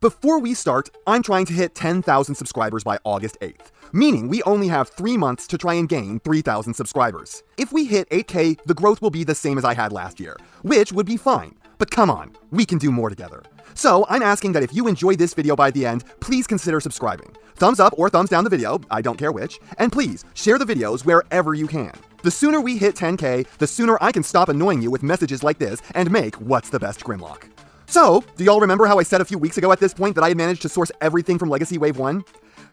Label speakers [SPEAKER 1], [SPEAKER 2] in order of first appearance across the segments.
[SPEAKER 1] Before we start, I'm trying to hit 10,000 subscribers by August 8th, meaning we only have 3 months to try and gain 3,000 subscribers. If we hit 8K, the growth will be the same as I had last year, which would be fine. But come on, we can do more together. So I'm asking that if you enjoy this video by the end, please consider subscribing. Thumbs up or thumbs down the video, I don't care which, and please share the videos wherever you can. The sooner we hit 10K, the sooner I can stop annoying you with messages like this and make What's the Best Grimlock. So, do y'all remember how I said a few weeks ago at this point that I had managed to source everything from Legacy Wave 1?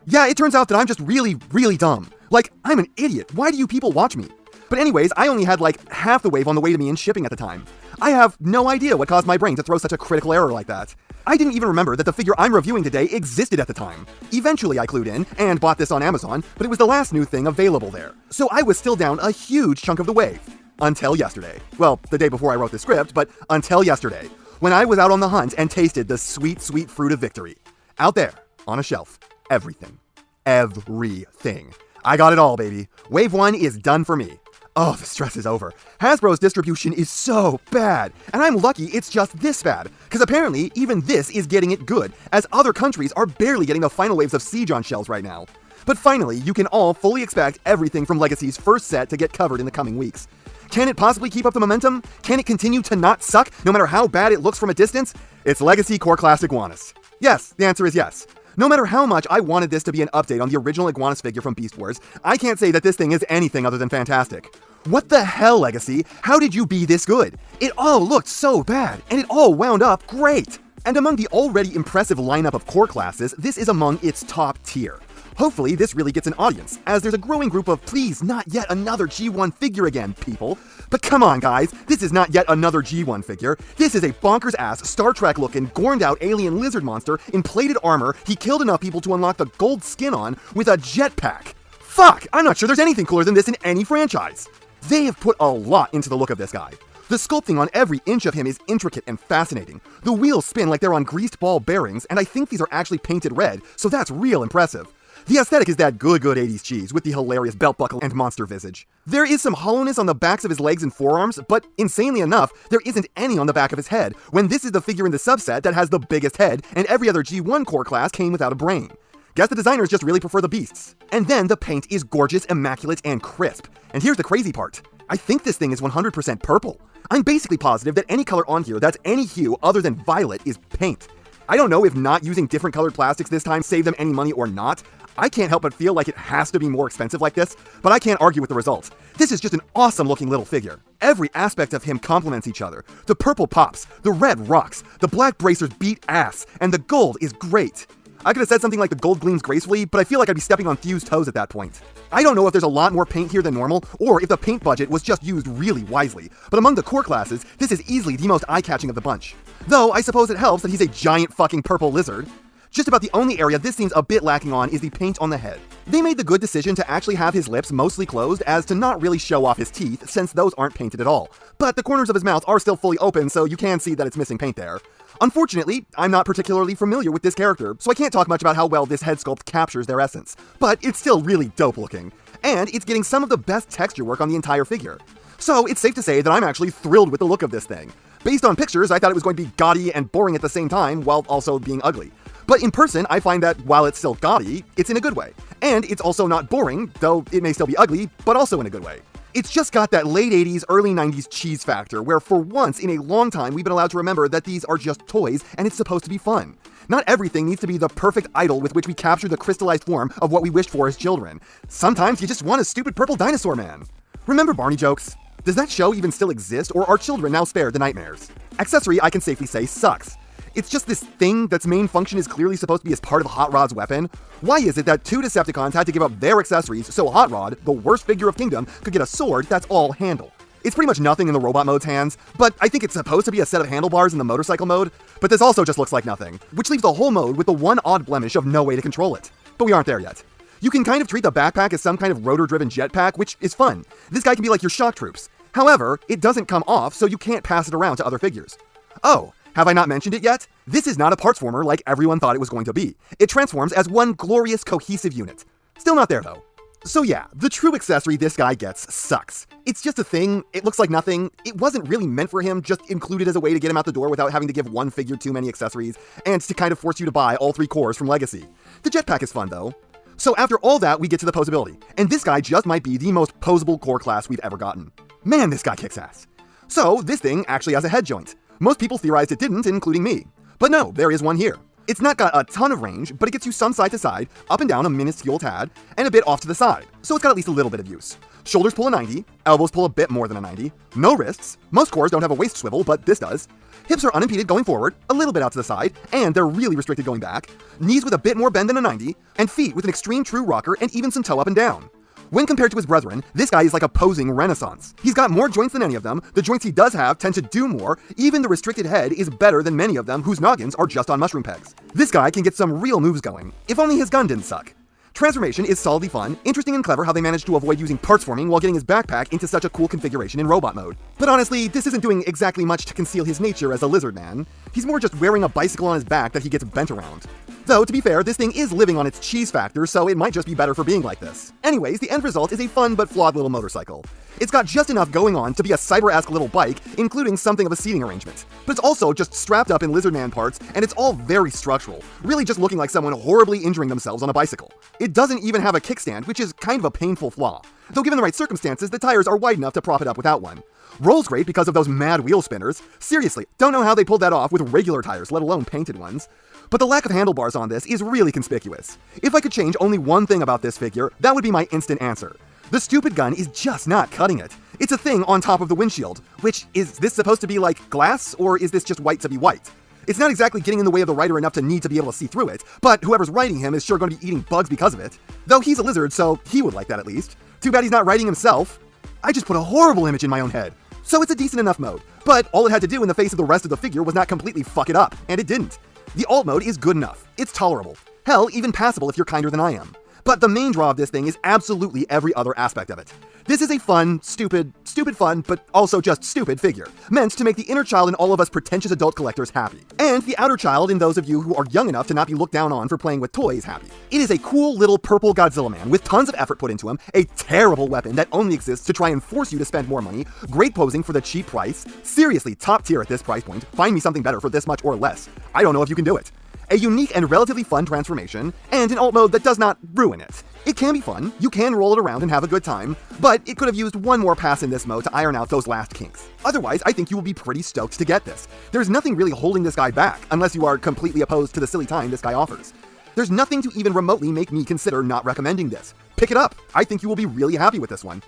[SPEAKER 1] Yeah, it turns out that I'm just really dumb. Like, I'm an idiot. Why do you people watch me? But anyways, I only had like half the wave on the way to me in shipping at the time. I have no idea what caused my brain to throw such a critical error like that. I didn't even remember that the figure I'm reviewing today existed at the time. Eventually I clued in and bought this on Amazon, but it was the last new thing available there. So I was still down a huge chunk of the wave. Until yesterday. Well, the day before I wrote the script, but until yesterday, when I was out on the hunt and tasted the sweet, sweet fruit of victory. Out there, on a shelf, everything. Everything. I got it all, baby. Wave 1 is done for me. Oh, the stress is over. Hasbro's distribution is so bad, and I'm lucky it's just this bad, because apparently even this is getting it good, as other countries are barely getting the final waves of Siege on shelves right now. But finally, you can all fully expect everything from Legacy's first set to get covered in the coming weeks. Can it possibly keep up the momentum? Can it continue to not suck, no matter how bad it looks from a distance? It's Legacy Core Class Iguanus. Yes, the answer is yes. No matter how much I wanted this to be an update on the original Iguanus figure from Beast Wars, I can't say that this thing is anything other than fantastic. What the hell, Legacy? How did you be this good? It all looked so bad, and it all wound up great! And among the already impressive lineup of core classes, this is among its top tier. Hopefully, this really gets an audience, as there's a growing group of please not yet another G1 figure again, people. But come on, guys, this is not yet another G1 figure. This is a bonkers-ass, Star Trek-looking, gorned-out alien lizard monster in plated armor he killed enough people to unlock the gold skin on with a jetpack. Fuck, I'm not sure there's anything cooler than this in any franchise. They have put a lot into the look of this guy. The sculpting on every inch of him is intricate and fascinating. The wheels spin like they're on greased ball bearings, and I think these are actually painted red, so that's real impressive. The aesthetic is that good 80s cheese with the hilarious belt buckle and monster visage. There is some hollowness on the backs of his legs and forearms, but insanely enough, there isn't any on the back of his head, when this is the figure in the subset that has the biggest head, and every other G1 core class came without a brain. Guess the designers just really prefer the beasts. And then the paint is gorgeous, immaculate, and crisp. And here's the crazy part. I think this thing is 100% purple. I'm basically positive that any color on here that's any hue other than violet is paint. I don't know if not using different colored plastics this time saved them any money or not. I can't help but feel like it has to be more expensive like this, but I can't argue with the results. This is just an awesome looking little figure. Every aspect of him complements each other. The purple pops, the red rocks, the black bracers beat ass, and the gold is great. I could have said something like the gold gleams gracefully, but I feel like I'd be stepping on fused toes at that point. I don't know if there's a lot more paint here than normal, or if the paint budget was just used really wisely, but among the core classes, this is easily the most eye-catching of the bunch. Though, I suppose it helps that he's a giant fucking purple lizard. Just about the only area this seems a bit lacking on is the paint on the head. They made the good decision to actually have his lips mostly closed as to not really show off his teeth, since those aren't painted at all. But the corners of his mouth are still fully open, so you can see that it's missing paint there. Unfortunately, I'm not particularly familiar with this character, so I can't talk much about how well this head sculpt captures their essence. But it's still really dope looking. And it's getting some of the best texture work on the entire figure. So it's safe to say that I'm actually thrilled with the look of this thing. Based on pictures, I thought it was going to be gaudy and boring at the same time, while also being ugly. But in person, I find that while it's still gaudy, it's in a good way. And it's also not boring, though it may still be ugly, but also in a good way. It's just got that late 80s, early 90s cheese factor, where for once in a long time we've been allowed to remember that these are just toys and it's supposed to be fun. Not everything needs to be the perfect idol with which we capture the crystallized form of what we wished for as children. Sometimes you just want a stupid purple dinosaur man. Remember Barney jokes? Does that show even still exist, or are children now spared the nightmares? Accessory, I can safely say, sucks. It's just this thing that's main function is clearly supposed to be as part of Hot Rod's weapon. Why is it that 2 Decepticons had to give up their accessories so Hot Rod, the worst figure of Kingdom, could get a sword that's all handle? It's pretty much nothing in the robot mode's hands, but I think it's supposed to be a set of handlebars in the motorcycle mode, but this also just looks like nothing, which leaves the whole mode with the one odd blemish of no way to control it. But we aren't there yet. You can kind of treat the backpack as some kind of rotor-driven jetpack, which is fun. This guy can be like your shock troops. However, it doesn't come off, so you can't pass it around to other figures. Oh, have I not mentioned it yet? This is not a partsformer like everyone thought it was going to be. It transforms as one glorious cohesive unit. Still not there though. So yeah, the true accessory this guy gets sucks. It's just a thing, it looks like nothing, it wasn't really meant for him, just included as a way to get him out the door without having to give one figure too many accessories, and to kind of force you to buy all 3 cores from Legacy. The jetpack is fun though. So after all that, we get to the posability, and this guy just might be the most posable core class we've ever gotten. Man, this guy kicks ass. So this thing actually has a head joint. Most people theorized it didn't, including me. But no, there is one here. It's not got a ton of range, but it gets you some side to side, up and down a minuscule tad, and a bit off to the side, so it's got at least a little bit of use. Shoulders pull a 90, elbows pull a bit more than a 90, no wrists, most cores don't have a waist swivel, but this does. Hips are unimpeded going forward, a little bit out to the side, and they're really restricted going back, knees with a bit more bend than a 90, and feet with an extreme true rocker and even some toe up and down. When compared to his brethren, this guy is like a posing renaissance. He's got more joints than any of them, the joints he does have tend to do more, even the restricted head is better than many of them whose noggins are just on mushroom pegs. This guy can get some real moves going, if only his gun didn't suck. Transformation is solidly fun, interesting and clever how they managed to avoid using parts forming while getting his backpack into such a cool configuration in robot mode. But honestly, this isn't doing exactly much to conceal his nature as a lizard man. He's more just wearing a bicycle on his back that he gets bent around. Though, to be fair, this thing is living on its cheese factor, so it might just be better for being like this. Anyways, the end result is a fun but flawed little motorcycle. It's got just enough going on to be a cyber-esque little bike, including something of a seating arrangement. But it's also just strapped up in lizard man parts, and it's all very structural, really just looking like someone horribly injuring themselves on a bicycle. It doesn't even have a kickstand, which is kind of a painful flaw. Though given the right circumstances, the tires are wide enough to prop it up without one. Rolls great because of those mad wheel spinners. Seriously, don't know how they pulled that off with regular tires, let alone painted ones. But the lack of handlebars on this is really conspicuous. If I could change only one thing about this figure, that would be my instant answer. The stupid gun is just not cutting it. It's a thing on top of the windshield, which, is this supposed to be like glass, or is this just white to be white? It's not exactly getting in the way of the rider enough to need to be able to see through it, but whoever's riding him is sure going to be eating bugs because of it. Though he's a lizard, so he would like that at least. Too bad he's not riding himself. I just put a horrible image in my own head. So it's a decent enough mode, but all it had to do in the face of the rest of the figure was not completely fuck it up, and it didn't. The alt mode is good enough. It's tolerable. Hell, even passable if you're kinder than I am. But the main draw of this thing is absolutely every other aspect of it. This is a fun, stupid fun, but also just stupid figure, meant to make the inner child in all of us pretentious adult collectors happy, and the outer child in those of you who are young enough to not be looked down on for playing with toys happy. It is a cool little purple Godzilla man with tons of effort put into him, a terrible weapon that only exists to try and force you to spend more money, great posing for the cheap price, seriously top tier at this price point, find me something better for this much or less. I don't know if you can do it. A unique and relatively fun transformation, and an alt mode that does not ruin it. It can be fun, you can roll it around and have a good time, but it could have used one more pass in this mode to iron out those last kinks. Otherwise, I think you will be pretty stoked to get this. There's nothing really holding this guy back, unless you are completely opposed to the silly time this guy offers. There's nothing to even remotely make me consider not recommending this. Pick it up, I think you will be really happy with this one.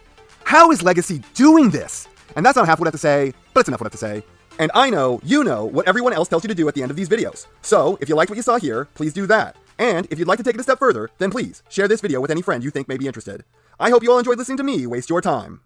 [SPEAKER 1] How is Legacy doing this? And that's not half what I have to say, but it's enough what I have to say. And I know, you know, what everyone else tells you to do at the end of these videos. So, if you liked what you saw here, please do that. And if you'd like to take it a step further, then please, share this video with any friend you think may be interested. I hope you all enjoyed listening to me waste your time.